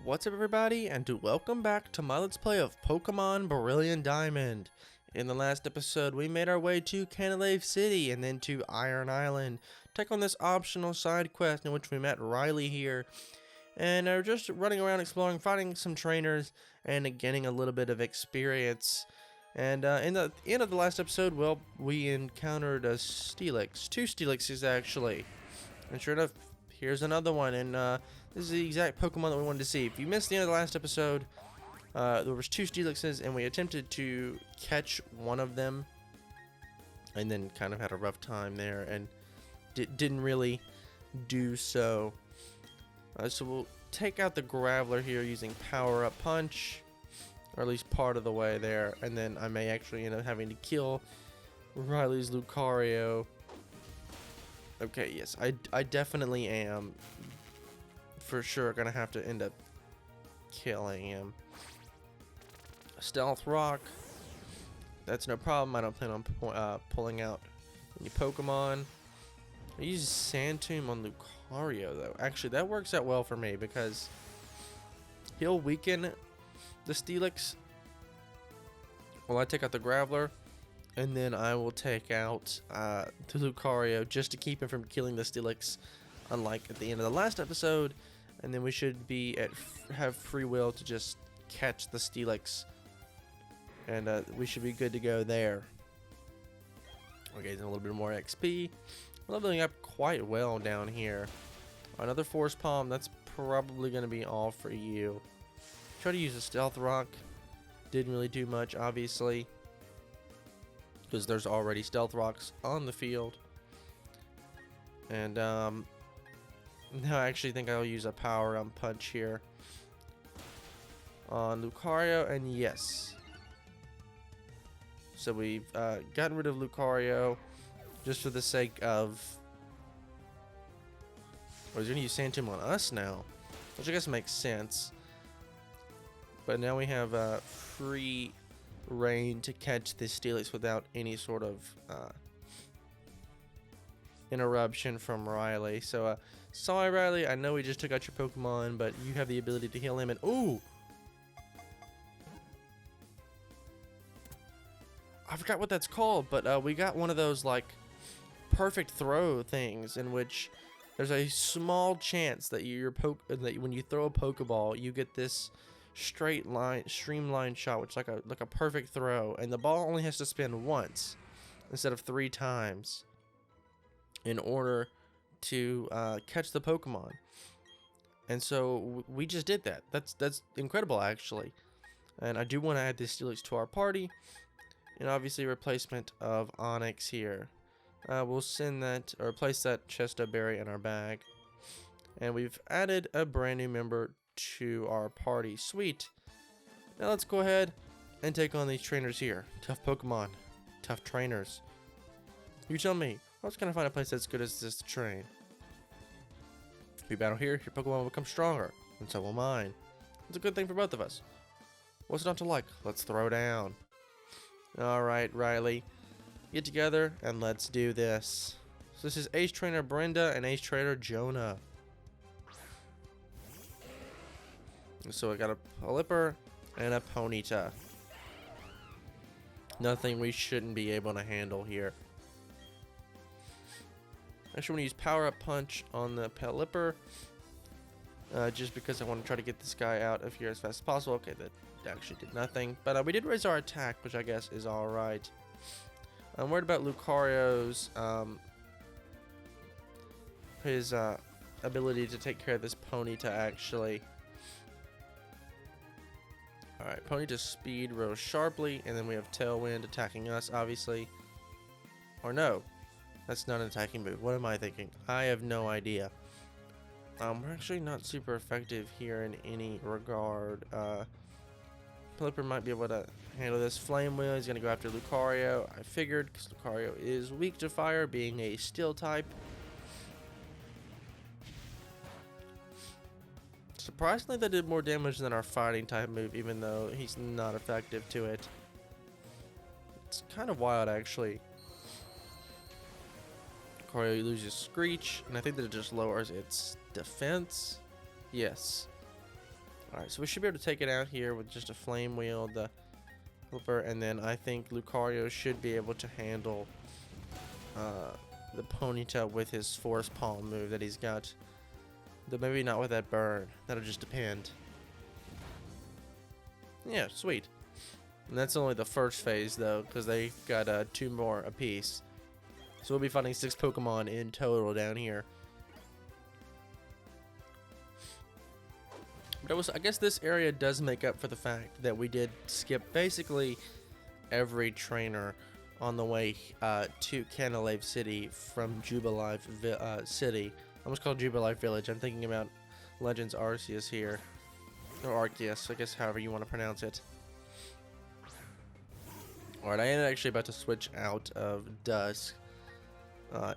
What's up everybody, and welcome back to my Let's Play of Pokemon Brilliant Diamond. In the last episode, we made our way to Canalave City and then to Iron Island, take on this optional side quest in which we met Riley here. And we're just running around exploring, fighting some trainers, and getting a little bit of experience. And in the end of the last episode, well, we encountered a Steelix, two Steelixes actually. And sure enough, here's another one, and this is the exact Pokemon that we wanted to see. If you missed the end of the last episode, there was two Steelixes, and we attempted to catch one of them, and then kind of had a rough time there, and didn't really do so. So we'll take out the Graveler here using Power Up Punch, or at least part of the way there, and then I may actually end up having to kill Riley's Lucario. Okay, yes, I definitely am for sure gonna have to end up killing him. Stealth Rock, that's no problem. I don't plan on pulling out any Pokemon. I use Sand Tomb on Lucario though. Actually, that works out well for me because he'll weaken the Steelix while I take out the Graveler. And then I will take out the Lucario just to keep him from killing the Steelix, unlike at the end of the last episode. And then we should be have free will to just catch the Steelix, and we should be good to go there. We're getting a little bit more XP. We're leveling up quite well down here. Another Force Palm. That's probably going to be all for you. Try to use a Stealth Rock. Didn't really do much, obviously, because there's already Stealth Rocks on the field. And now I actually think I'll use a Power Up Punch here on Lucario, and yes. So we've gotten rid of Lucario just for the sake of... Oh, he's going to use Sand Tomb on us now, which I guess makes sense. But now we have free reign to catch this Steelix without any sort of interruption from Riley. So sorry Riley, I know we just took out your Pokemon, but you have the ability to heal him. And ooh, I forgot what that's called, but we got one of those like perfect throw things in which there's a small chance that that when you throw a Pokeball, you get this straight line, streamlined shot, which is like a perfect throw, and the ball only has to spin once instead of 3 times in order to catch the Pokemon. And so we just did that. That's incredible, actually. And I do want to add this Steelix to our party, and obviously replacement of Onyx here. We'll send that, or place that Chesto Berry in our bag, and we've added a brand new member to our party. Sweet. Now let's go ahead and take on these trainers here. Tough Pokemon, tough trainers. You tell me, I was gonna find a place that's good as this to train. If we battle here, your Pokemon will become stronger, and so will mine. It's a good thing for both of us. What's not to like? Let's throw down. Alright, Riley. Get together and let's do this. So this is Ace Trainer Brenda and Ace Trainer Jonah. So I got a Pelipper and a Ponyta. Nothing we shouldn't be able to handle here. Actually, I'm going to use Power Up Punch on the Pelipper, just because I want to try to get this guy out of here as fast as possible. Okay, that actually did nothing. But we did raise our attack, which I guess is alright. I'm worried about Lucario's his ability to take care of this Ponyta, actually. Alright, Ponyta's speed rose sharply, and then we have Tailwind attacking us, obviously. Or no, that's not an attacking move. What am I thinking? I have no idea. We're actually not super effective here in any regard. Pelipper might be able to handle this. Flame Wheel is going to go after Lucario. I figured, because Lucario is weak to fire, being a steel type. Surprisingly, that did more damage than our fighting type move, even though he's not effective to it. It's kind of wild, actually. Lucario loses Screech, and I think that it just lowers its defense. Yes. Alright, so we should be able to take it out here with just a flame wheel, the clipper, and then I think Lucario should be able to handle the Ponyta with his Force Palm move that he's got. Though maybe not with that burn. That'll just depend. Yeah, sweet. And that's only the first phase, though, because they got 2 more apiece. So we'll be fighting 6 Pokemon in total down here. But I guess this area does make up for the fact that we did skip basically every trainer on the way to Canalave City from Jubilife City. I almost called Jubilife Village. I'm thinking about Legends Arceus here. Or Arceus, I guess however you want to pronounce it. Alright, I am actually about to switch out of Dusk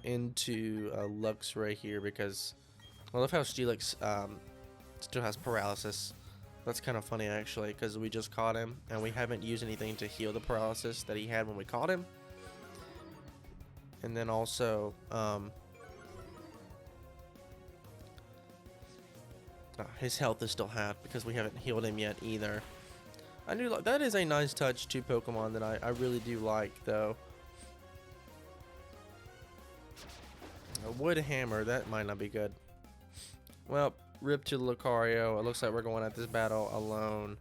into Luxray here because I love how Steelix still has paralysis. That's kind of funny actually because we just caught him and we haven't used anything to heal the paralysis that he had when we caught him. And then also his health is still half because we haven't healed him yet either. I do like that is a nice touch to Pokemon that I really do like though. A wood hammer, that might not be good. Well, rip to Lucario. It looks like we're going at this battle alone.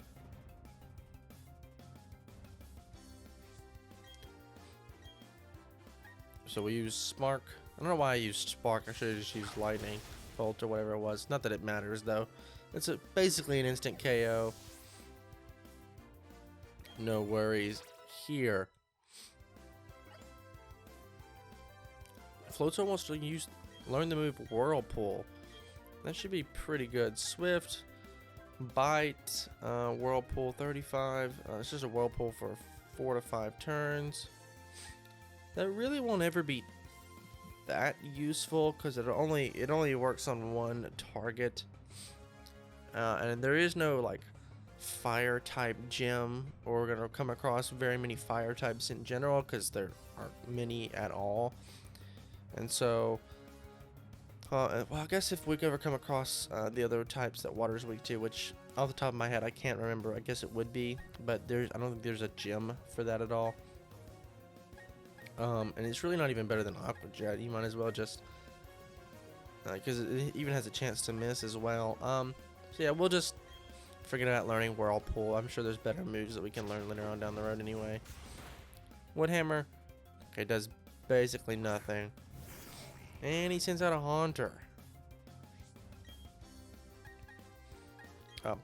So we use Spark. I don't know why I used Spark. I should have just used Lightning Bolt or whatever it was. Not that it matters though. It's basically an instant KO. No worries here. Floatzel wants to learn the move Whirlpool. That should be pretty good. Swift, Bite, Whirlpool 35. It's just a Whirlpool for 4 to 5 turns. That really won't ever be that useful because it only works on one target, and there is no like fire type gym, or we're gonna come across very many fire types in general because there aren't many at all. And so well, I guess if we ever come across the other types that water's weak to, which off the top of my head I can't remember, I guess it would be, but I don't think there's a gym for that at all. And it's really not even better than Aqua Jet. You might as well just because it even has a chance to miss as well. So yeah, we'll just forget about learning Whirlpool. I'm sure there's better moves that we can learn later on down the road anyway. Woodhammer, okay, does basically nothing. And he sends out a Haunter.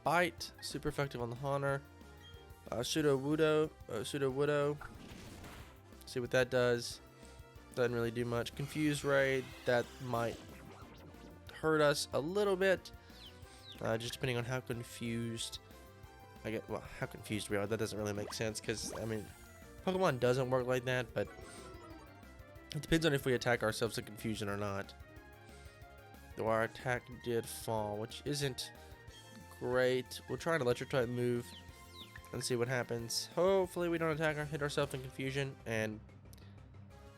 Bite, super effective on the Haunter. Pseudo-Wudo. See what that does. Doesn't really do much. Confuse Ray, that might hurt us a little bit. Just depending on how confused how confused we are. That doesn't really make sense because, I mean, Pokemon doesn't work like that, but it depends on if we attack ourselves to confusion or not. Though our attack did fall, which isn't great. We'll try an electric type move and see what happens. Hopefully we don't hit ourselves in confusion, and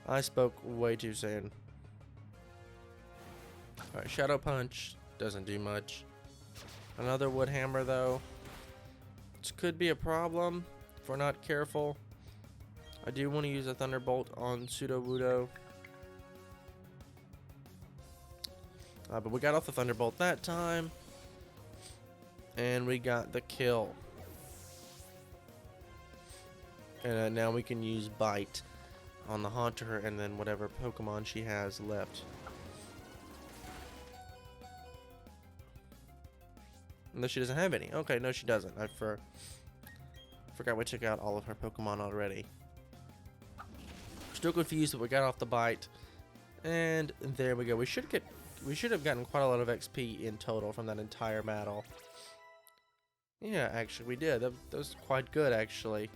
I spoke way too soon. Alright, Shadow Punch doesn't do much. Another Wood Hammer though. This could be a problem if we're not careful. I do want to use a Thunderbolt on Sudowoodo. But we got off the Thunderbolt that time. And we got the kill. And now we can use Bite on the Haunter and then whatever Pokemon she has left. No, she doesn't have any. Okay, no, she doesn't. I forgot we took out all of her Pokemon already. Still confused, but we got off the Bite, and there we go. We should have gotten quite a lot of XP in total from that entire battle. Yeah, actually, we did. That was quite good, actually.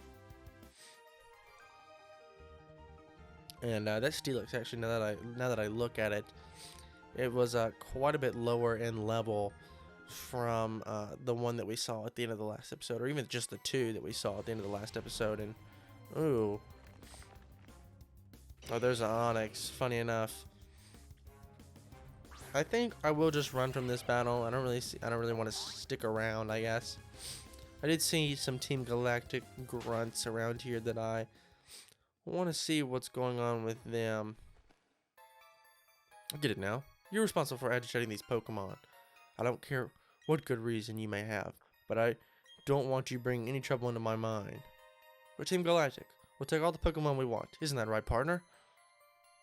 And that Steelix, actually, now that I look at it, it was quite a bit lower in level from the one that we saw at the end of the last episode, or even just the 2 that we saw at the end of the last episode. And ooh, oh, there's an Onyx. Funny enough, I think I will just run from this battle. I don't really want to stick around, I guess. I did see some Team Galactic grunts around here that I want to see what's going on with them. I get it now. You're responsible for agitating these Pokemon. I don't care what good reason you may have, but I don't want you bringing any trouble into my mind. We're Team Galactic. We'll take all the Pokemon we want. Isn't that right, partner?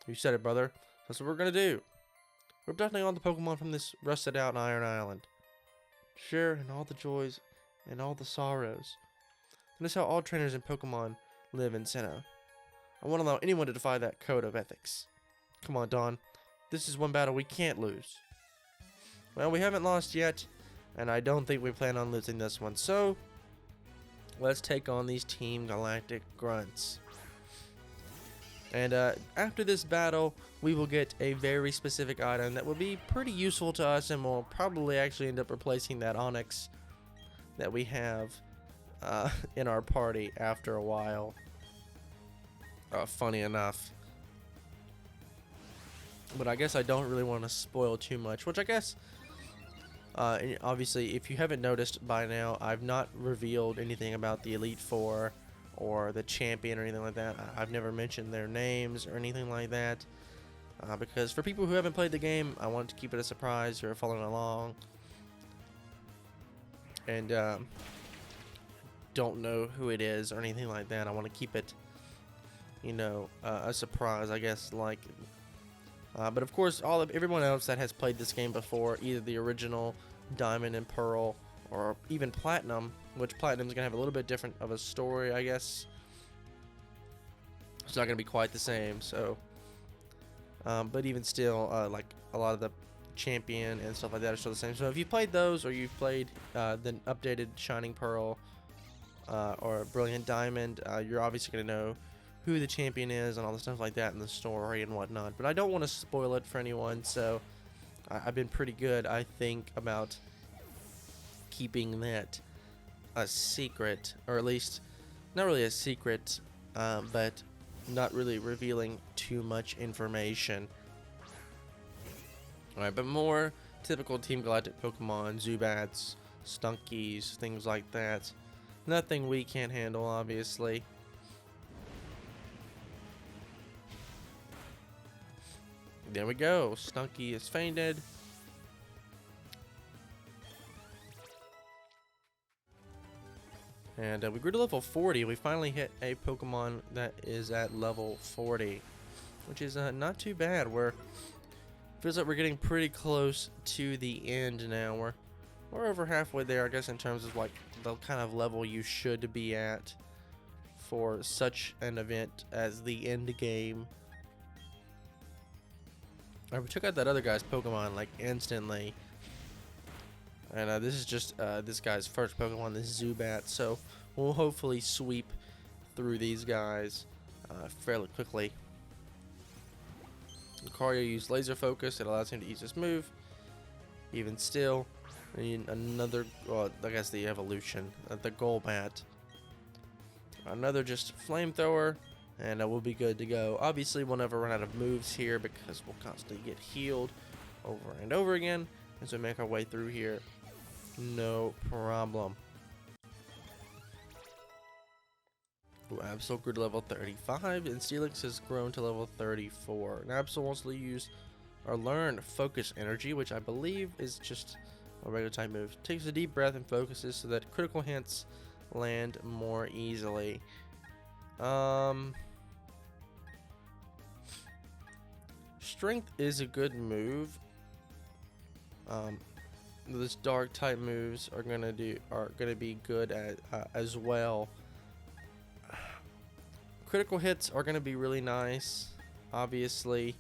You said it, brother. That's what we're gonna do. We're definitely all the Pokemon from this rusted out Iron Island. Share in all the joys and all the sorrows. And that's how all trainers and Pokemon live in Sinnoh. I won't allow anyone to defy that code of ethics. Come on, Dawn. This is one battle we can't lose. Well, we haven't lost yet, and I don't think we plan on losing this one, so let's take on these Team Galactic grunts. And after this battle, we will get a very specific item that will be pretty useful to us, and will probably actually end up replacing that Onyx that we have in our party after a while. Funny enough. But I guess I don't really want to spoil too much, which I guess, obviously, if you haven't noticed by now, I've not revealed anything about the Elite Four or the champion or anything like that. I've never mentioned their names or anything like that, because for people who haven't played the game, I want to keep it a surprise who are following along and don't know who it is or anything like that. I want to keep it, you know, a surprise, I guess, like. But of course, everyone else that has played this game before, either the original Diamond and Pearl, or even Platinum, which Platinum is going to have a little bit different of a story, I guess. It's not going to be quite the same, so. But even still, like a lot of the Champion and stuff like that are still the same. So if you've played those, or you've played the updated Shining Pearl or Brilliant Diamond, you're obviously going to know who the champion is and all the stuff like that in the story and whatnot. But I don't want to spoil it for anyone, so I've been pretty good, I think, about keeping that a secret, or at least not really a secret, but not really revealing too much information. Alright, but more typical Team Galactic Pokemon, Zubats, Stunkies, things like that. Nothing we can't handle, obviously. There we go. Stunky is fainted. And we grew to level 40. We finally hit a Pokemon that is at level 40, which is not too bad. Feels like we're getting pretty close to the end now. We're over halfway there, I guess, in terms of like the kind of level you should be at for such an event as the end game. We took out that other guy's Pokemon like instantly, and this is just this guy's first Pokemon, this Zubat. So we'll hopefully sweep through these guys fairly quickly. Lucario used Laser Focus. It allows him to use this move. Even still, another. Well, I guess the evolution, the Golbat. Another just Flamethrower. And we'll be good to go. Obviously, we'll never run out of moves here because we'll constantly get healed over and over again as we make our way through here. No problem. Ooh, Absol grew to level 35, and Steelix has grown to level 34. And Absol wants to use or learn Focus Energy, which I believe is just a regular type move. Takes a deep breath and focuses so that critical hits land more easily. Strength is a good move. Those dark type moves are gonna be good at as well. Critical hits are gonna be really nice, obviously,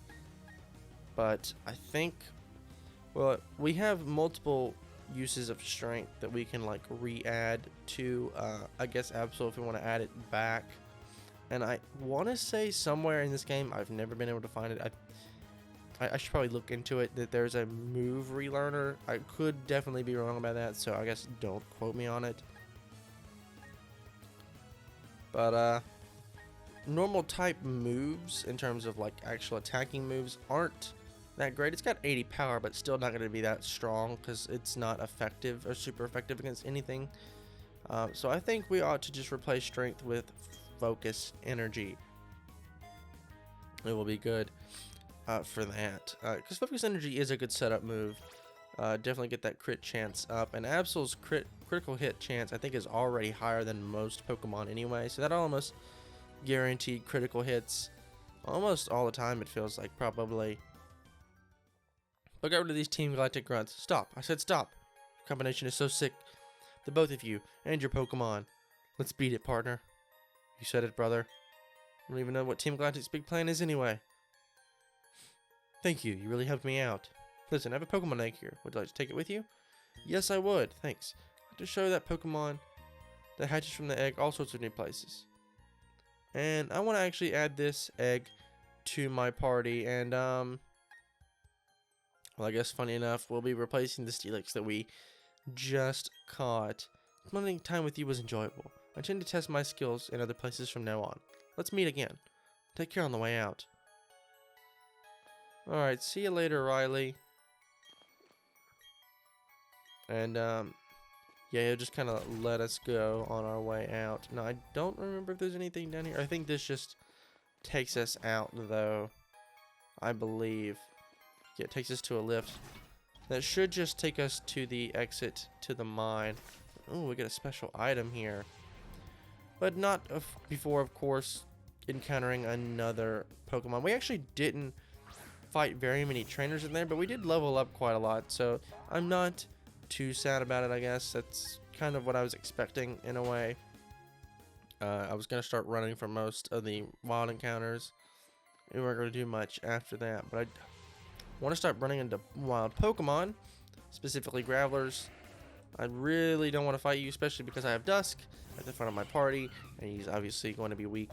but I think, well, we have multiple uses of strength that we can like re-add to I guess Absol if we want to add it back. And I want to say somewhere in this game, I've never been able to find it. I should probably look into it, that there's a move relearner. I could definitely be wrong about that, so I guess don't quote me on it. But normal type moves in terms of like actual attacking moves aren't that great. It's got 80 power, but still not going to be that strong because it's not effective or super effective against anything. So I think we ought to just replace strength with focus energy. It will be good for that, because focus energy is a good setup move. Definitely get that crit chance up, and Absol's critical hit chance I think is already higher than most Pokemon anyway, so that almost guaranteed critical hits almost all the time, it feels like, probably. But get rid of these Team Galactic grunts. Stop. I said stop. Your combination is so sick. The both of you and your Pokemon. Let's beat it, partner. You said it, brother. I don't even know what Team Galactic's big plan is anyway. Thank you. You really helped me out. Listen, I have a Pokemon egg here. Would you like to take it with you? Yes, I would. Thanks. I'd like to show that Pokemon that hatches from the egg all sorts of new places. And I want to actually add this egg to my party, and well, I guess funny enough, we'll be replacing the Steelix that we just caught. Spending time with you was enjoyable. I intend to test my skills in other places from now on. Let's meet again. Take care on the way out. Alright, see you later, Riley. And yeah, he'll just kind of let us go on our way out. Now, I don't remember if there's anything down here. I think this just takes us out, though. I believe. Yeah, it takes us to a lift. That should just take us to the exit to the mine. Oh, we got a special item here. But not before, of course, encountering another Pokemon. We actually didn't fight very many trainers in there, but we did level up quite a lot. So I'm not too sad about it, I guess. That's kind of what I was expecting in a way. I was going to start running from most of the wild encounters. We weren't going to do much after that, but I want to start running into wild Pokemon, specifically Gravelers. I really don't want to fight you, especially because I have Dusk at the front of my party, and he's obviously going to be weak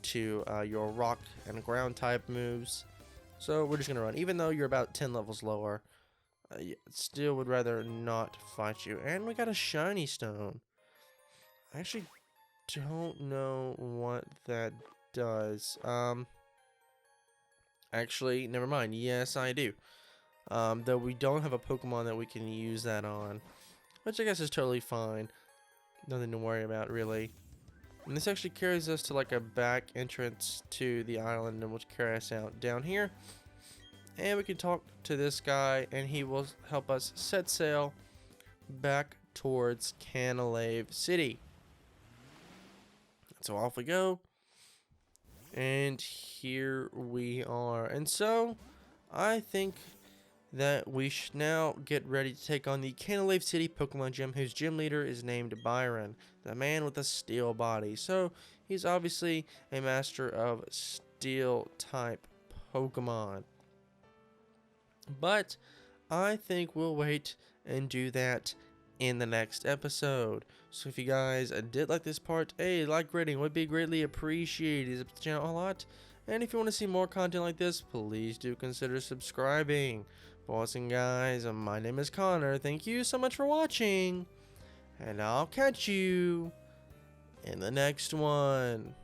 to your rock and ground type moves. So we're just going to run. Even though you're about 10 levels lower, still would rather not fight you. And we got a shiny stone. I actually don't know what that does. Actually, never mind. Yes, I do. Though we don't have a Pokemon that we can use that on, which I guess is totally fine. Nothing to worry about, really. And this actually carries us to like a back entrance to the island, and will carry us out down here. And we can talk to this guy, and he will help us set sail back towards Canalave City. So off we go. And here we are. And so, I think that we should now get ready to take on the Canalave City Pokemon Gym, whose gym leader is named Byron, the man with a steel body. So, he's obviously a master of steel type Pokemon. But I think we'll wait and do that in the next episode. So if you guys did like this part, a like rating would be greatly appreciated. It's up to the channel a lot. And if you want to see more content like this, please do consider subscribing. Boys and guys, my name is Connor. Thank you so much for watching. And I'll catch you in the next one.